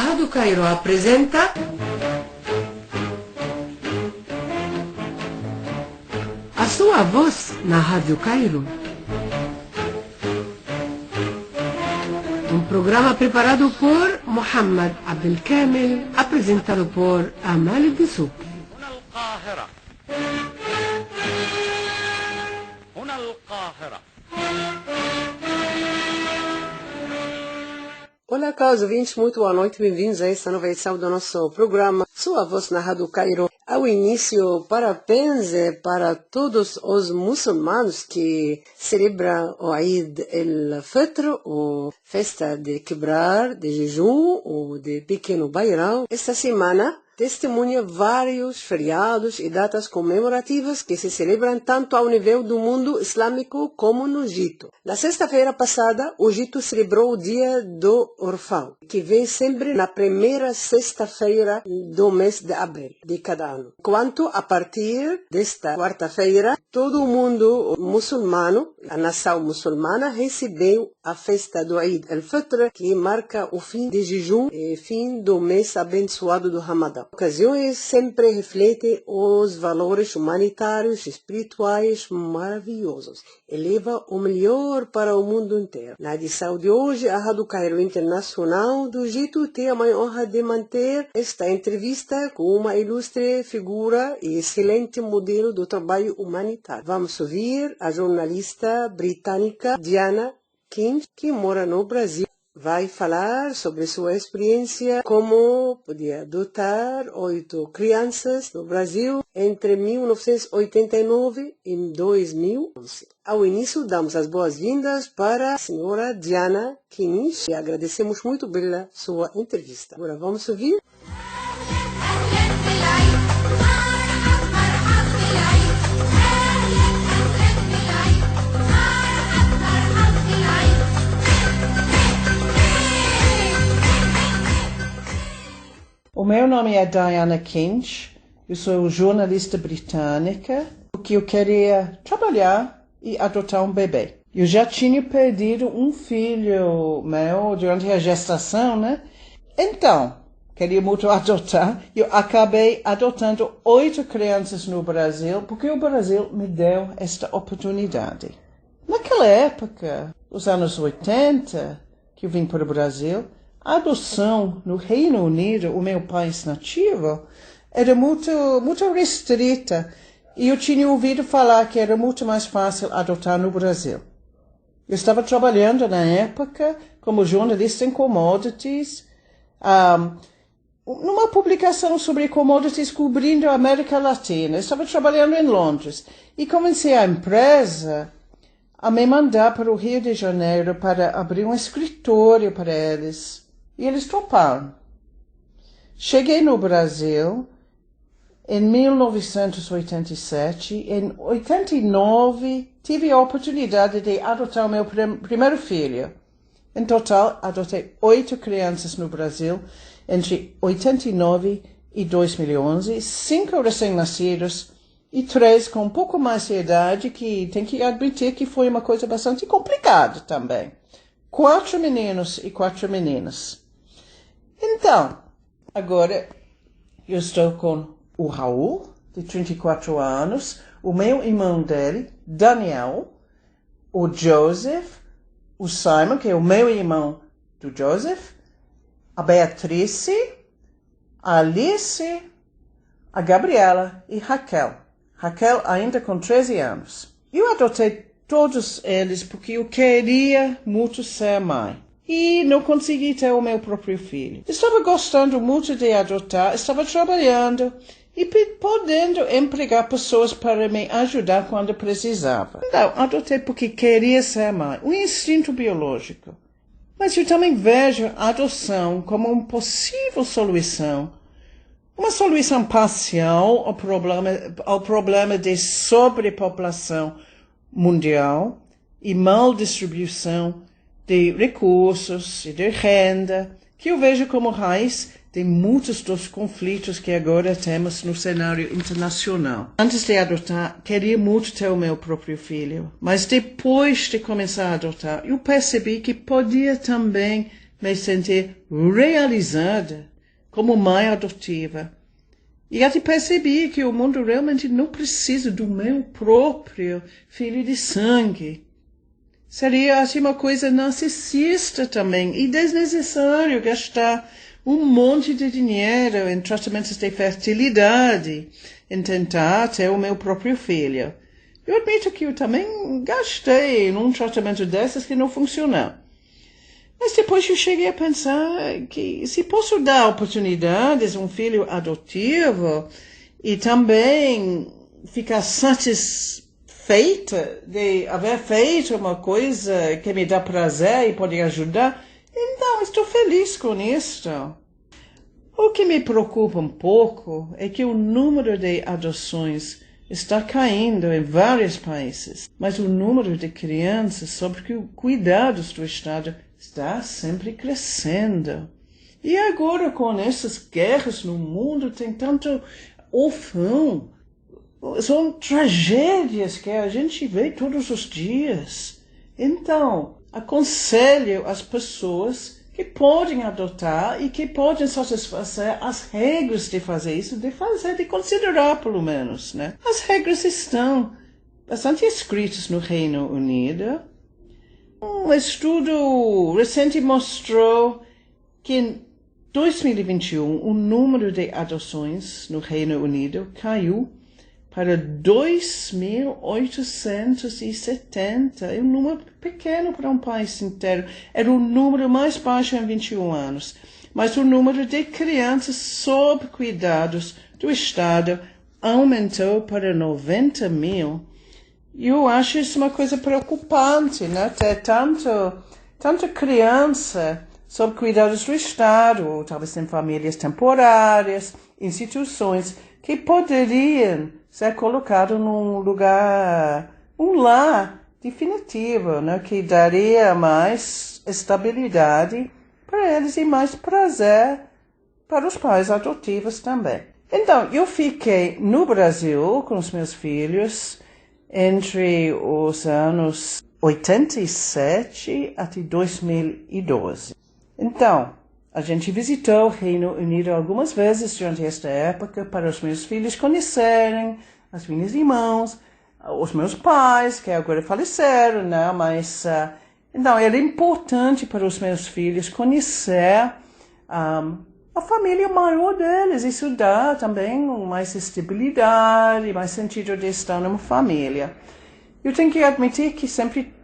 Rádio Cairo apresenta A Sua Voz na Rádio Cairo. Um programa preparado por Mohamed Abdelkamel, apresentado por Amal Dessouky. Olá, caros ouvintes, muito boa noite, bem-vindos a esta nova edição do nosso programa Sua Voz na Rádio Cairo. Ao início, parabéns para todos os muçulmanos que celebram o Eid el-Fitr, ou festa de quebrar, de jejum, ou de pequeno Bairão. Esta semana testemunha vários feriados e datas comemorativas que se celebram tanto ao nível do mundo islâmico como no Egito. Na sexta-feira passada, o Egito celebrou o Dia do Órfão, que vem sempre na primeira sexta-feira do mês de abril de cada ano. Enquanto, a partir desta quarta-feira, todo o mundo muçulmano, a nação muçulmana, recebeu a festa do Eid el-Fitr, que marca o fim de jejum e fim do mês abençoado do Ramadã. Ocasiões sempre refletem os valores humanitários e espirituais maravilhosos. Eleva o melhor para o mundo inteiro. Na edição de hoje, a Rádio Cairo Internacional do Egito tem a maior honra de manter esta entrevista com uma ilustre figura e excelente modelo do trabalho humanitário. Vamos ouvir a jornalista britânica Diana Kinch, que mora no Brasil. Vai falar sobre sua experiência como podia adotar 8 crianças no Brasil entre 1989 e 2011. Ao início, damos as boas-vindas para a senhora Diana Kinch e agradecemos muito pela sua entrevista. Agora vamos ouvir. O meu nome é Diana Kinch, eu sou jornalista britânica, porque eu queria trabalhar e adotar um bebê. Eu já tinha perdido um filho meu durante a gestação, né? Então, queria muito adotar. Eu acabei adotando 8 crianças no Brasil, porque o Brasil me deu esta oportunidade. Naquela época, os anos 80, que eu vim para o Brasil, a adoção no Reino Unido, o meu país nativo, era muito restrita. E eu tinha ouvido falar que era muito mais fácil adotar no Brasil. Eu estava trabalhando na época como jornalista em commodities, numa publicação sobre commodities cobrindo a América Latina. Eu estava trabalhando em Londres e convenci a empresa a me mandar para o Rio de Janeiro para abrir um escritório para eles. E eles toparam. Cheguei no Brasil em 1987. Em 89, tive a oportunidade de adotar o meu primeiro filho. Em total, adotei 8 crianças no Brasil entre 89 e 2011, 5 recém-nascidos e 3 com um pouco mais de idade, que tem que admitir que foi uma coisa bastante complicada também. 4 meninos e 4 meninas. Então, agora eu estou com o Raul, de 34 anos, o meu irmão dele, Daniel, o Joseph, o Simon, que é o meu irmão do Joseph, a Beatrice, a Alice, a Gabriela e Raquel. Raquel ainda com 13 anos. Eu adotei todos eles porque eu queria muito ser mãe. E não consegui ter o meu próprio filho. Estava gostando muito de adotar, estava trabalhando e podendo empregar pessoas para me ajudar quando precisava. Então, adotei porque queria ser mãe, um instinto biológico. Mas eu também vejo a adoção como uma possível solução, uma solução parcial ao problema de sobrepopulação mundial e mal distribuição de recursos e de renda, que eu vejo como raiz de muitos dos conflitos que agora temos no cenário internacional. Antes de adotar, queria muito ter o meu próprio filho, mas depois de começar a adotar, eu percebi que podia também me sentir realizada como mãe adotiva. E até percebi que o mundo realmente não precisa do meu próprio filho de sangue. Seria assim uma coisa narcisista também e desnecessário gastar um monte de dinheiro em tratamentos de fertilidade, em tentar ter o meu próprio filho. Eu admito que eu também gastei num tratamento desses que não funcionou. Mas depois eu cheguei a pensar que se posso dar oportunidades a um filho adotivo e também ficar satisfeita de haver feito uma coisa que me dá prazer e pode ajudar, então estou feliz com isso. O que me preocupa um pouco é que o número de adoções está caindo em vários países, mas o número de crianças sob cuidados do Estado está sempre crescendo. E agora, com essas guerras no mundo, tem tanto orfão. São tragédias que a gente vê todos os dias. Então, aconselho as pessoas que podem adotar e que podem satisfazer as regras de fazer isso, de considerar pelo menos, né? As regras estão bastante escritas no Reino Unido. Um estudo recente mostrou que em 2021 o número de adoções no Reino Unido caiu para 2.870. É um número pequeno para um país inteiro. Era o número mais baixo em 21 anos. Mas o número de crianças sob cuidados do Estado aumentou para 90 mil. E eu acho isso uma coisa preocupante, né? Ter tanta criança sob cuidados do Estado, ou talvez em famílias temporárias, instituições que poderiam ser colocados num lugar, um lar definitivo, né? Que daria mais estabilidade para eles e mais prazer para os pais adotivos também. Então, eu fiquei no Brasil com os meus filhos entre os anos 87 até 2012. Então, a gente visitou o Reino Unido algumas vezes durante esta época para os meus filhos conhecerem as minhas irmãs, os meus pais, que agora faleceram, né? Mas, então, era importante para os meus filhos conhecer a família maior deles. Isso dá também mais estabilidade, mais sentido de estar numa família. Eu tenho que admitir que sempre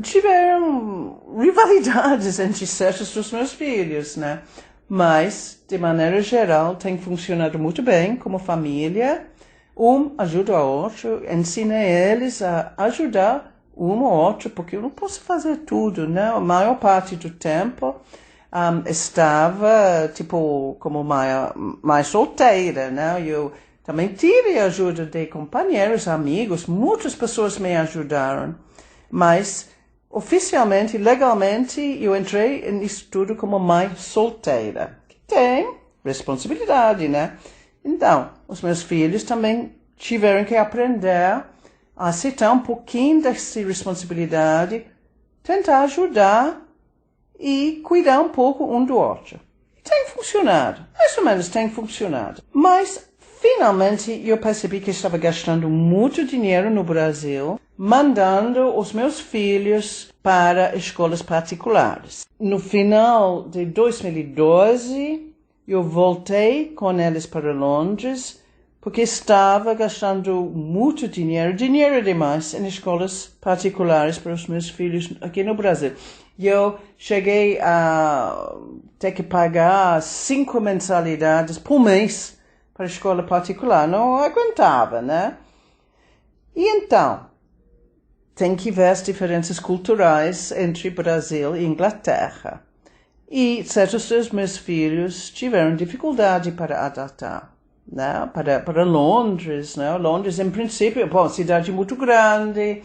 tiveram rivalidades entre certos dos meus filhos, né? Mas, de maneira geral, tem funcionado muito bem como família. Um ajuda o outro, ensina eles a ajudar um ou outro, porque eu não posso fazer tudo, né? A maior parte do tempo estava, como mais solteira, né? Eu também tive a ajuda de companheiros, amigos, muitas pessoas me ajudaram, mas oficialmente, legalmente, eu entrei nisso tudo como mãe solteira, que tem responsabilidade, né? Então, os meus filhos também tiveram que aprender a aceitar um pouquinho dessa responsabilidade, tentar ajudar e cuidar um pouco um do outro. Tem funcionado, mais ou menos tem funcionado. Mas, finalmente, eu percebi que estava gastando muito dinheiro no Brasil, mandando os meus filhos para escolas particulares. No final de 2012, eu voltei com eles para Londres, porque estava gastando muito dinheiro demais, em escolas particulares para os meus filhos aqui no Brasil. E eu cheguei a ter que pagar 5 mensalidades por mês para a escola particular. Não aguentava, né? E então, tem que ver as diferenças culturais entre Brasil e Inglaterra. E certos dos meus filhos tiveram dificuldade para adaptar, né? Para Londres, né? Londres, em princípio, cidade muito grande,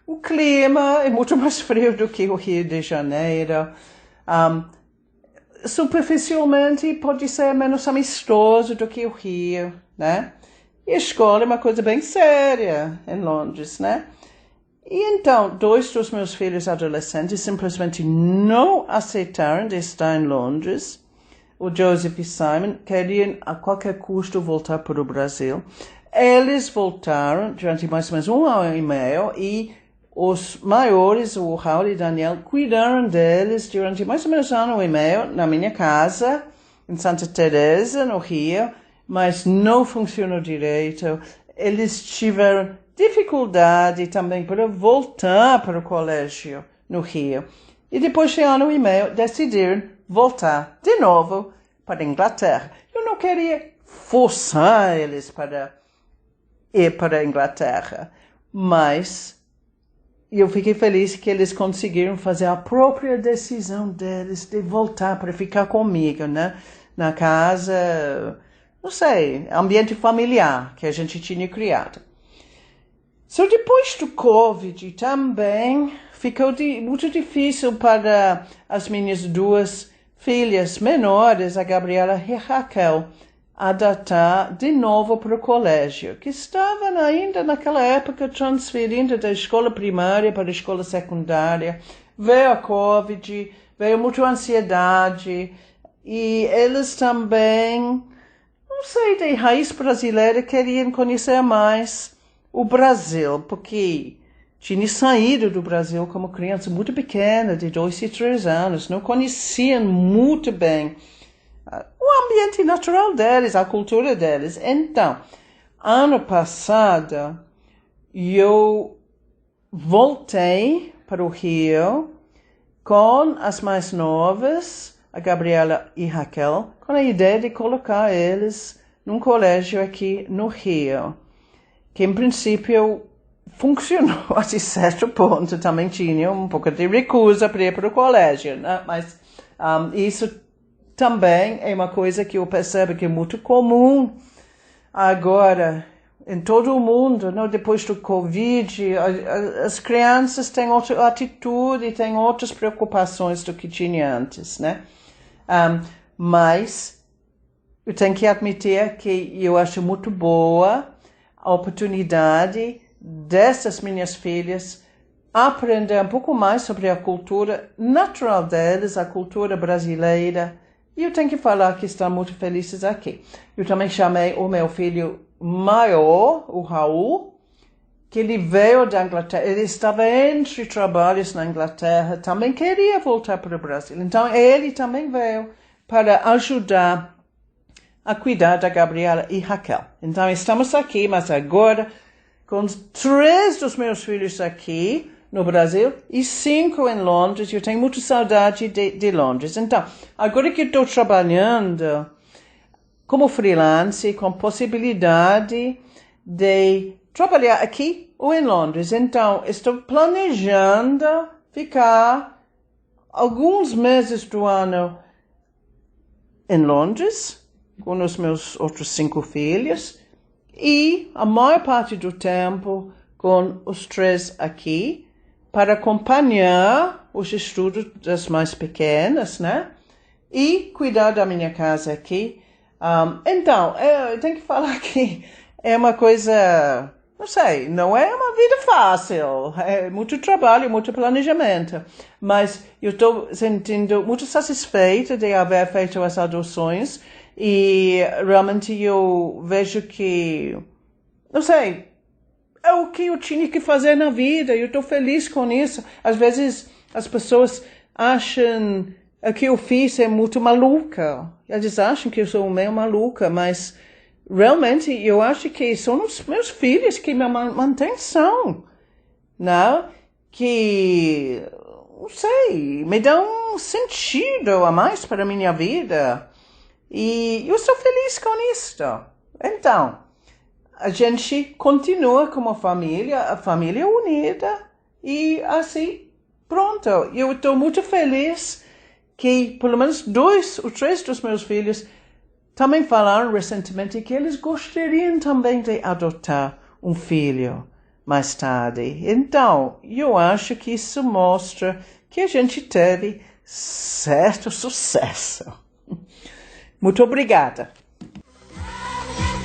o clima é muito mais frio do que o Rio de Janeiro. Superficialmente pode ser menos amistoso do que o Rio, né? E a escola é uma coisa bem séria em Londres, né? E então, dois dos meus filhos adolescentes simplesmente não aceitaram de estar em Londres. O Joseph e Simon queriam a qualquer custo voltar para o Brasil. Eles voltaram durante mais ou menos 1 ano e meio e os maiores, o Raul e Daniel, cuidaram deles durante mais ou menos 1 ano e meio na minha casa, em Santa Teresa, no Rio, mas não funcionou direito. Eles tiveram dificuldade também para voltar para o colégio no Rio. E depois de 1 ano e meio, decidiram voltar de novo para a Inglaterra. Eu não queria forçar eles para ir para a Inglaterra, mas eu fiquei feliz que eles conseguiram fazer a própria decisão deles de voltar para ficar comigo, né? Na casa, não sei, ambiente familiar que a gente tinha criado. Depois do Covid também ficou muito difícil para as minhas duas filhas menores, a Gabriela e a Raquel, adaptar de novo para o colégio, que estavam ainda naquela época transferindo da escola primária para a escola secundária. Veio a Covid, veio muita ansiedade e eles também, não sei, de raiz brasileira, queriam conhecer mais o Brasil, porque tinha saído do Brasil como criança muito pequena, de 2 e 3 anos, não conheciam muito bem o ambiente natural deles, a cultura deles. Então, ano passado, eu voltei para o Rio com as mais novas, a Gabriela e a Raquel, com a ideia de colocar eles num colégio aqui no Rio, que em princípio funcionou até certo ponto. Também tinha um pouco de recusa para ir para o colégio, né? Mas isso também é uma coisa que eu percebo que é muito comum agora em todo o mundo, não? Depois do Covid, as crianças têm outra atitude, têm outras preocupações do que tinha antes, né? Mas eu tenho que admitir que eu acho muito boa a oportunidade dessas minhas filhas aprender um pouco mais sobre a cultura natural deles, a cultura brasileira. E eu tenho que falar que estão muito felizes aqui. Eu também chamei o meu filho maior, o Raul, que ele veio da Inglaterra. Ele estava entre trabalhos na Inglaterra, também queria voltar para o Brasil. Então, ele também veio para ajudar a cuidar da Gabriela e Raquel. Então, estamos aqui, mas agora com 3 dos meus filhos aqui no Brasil e 5 em Londres. Eu tenho muita saudade de Londres. Então, agora que estou trabalhando como freelance, com possibilidade de trabalhar aqui ou em Londres. Então, estou planejando ficar alguns meses do ano em Londres, com os meus outros 5 filhos, e a maior parte do tempo com os 3 aqui, para acompanhar os estudos das mais pequenas, né? E cuidar da minha casa aqui. Então, eu tenho que falar que é uma coisa, não sei, não é uma vida fácil. É muito trabalho, muito planejamento. Mas eu estou sentindo muito satisfeita de haver feito as adoções. E realmente eu vejo que, não sei, é o que eu tinha que fazer na vida. Eu estou feliz com isso. Às vezes as pessoas acham que eu fiz é muito maluca. Eles acham que eu sou meio maluca, mas realmente eu acho que são os meus filhos que me mantêm são, não? Que, não sei, me dão um sentido a mais para a minha vida. E eu sou feliz com isso. Então, a gente continua como a família unida, e assim, pronto. Eu estou muito feliz que pelo menos 2 ou 3 dos meus filhos também falaram recentemente que eles gostariam também de adotar um filho mais tarde. Então, eu acho que isso mostra que a gente teve certo sucesso. Muito obrigada.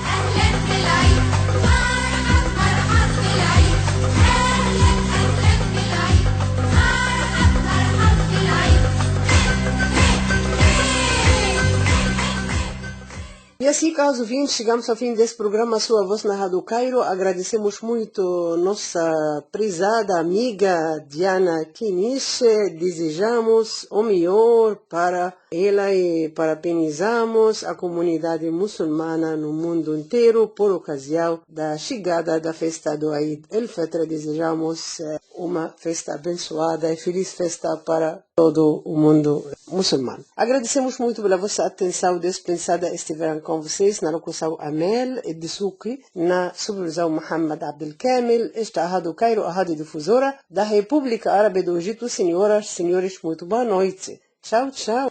أهلا بالعيد مرحب مرحب بالعيد أهلا أهلا E assim, caros ouvintes, chegamos ao fim desse programa Sua Voz na Rádio Cairo. Agradecemos muito nossa prezada amiga Diana Kinish. Desejamos o melhor para ela e parabenizamos a comunidade muçulmana no mundo inteiro por ocasião da chegada da festa do Eid el-Fitr. Desejamos uma festa abençoada e feliz festa para todo o mundo muçulmano. Agradecemos muito pela vossa atenção dispensada. Estiveram com vocês na locução Amel Edsuki, na supervisão Mohamed Abdelkamil. Esta é a Rádio Cairo, a rádio difusora da República Árabe do Egito. Senhoras e senhores, muito boa noite. Tchau, tchau.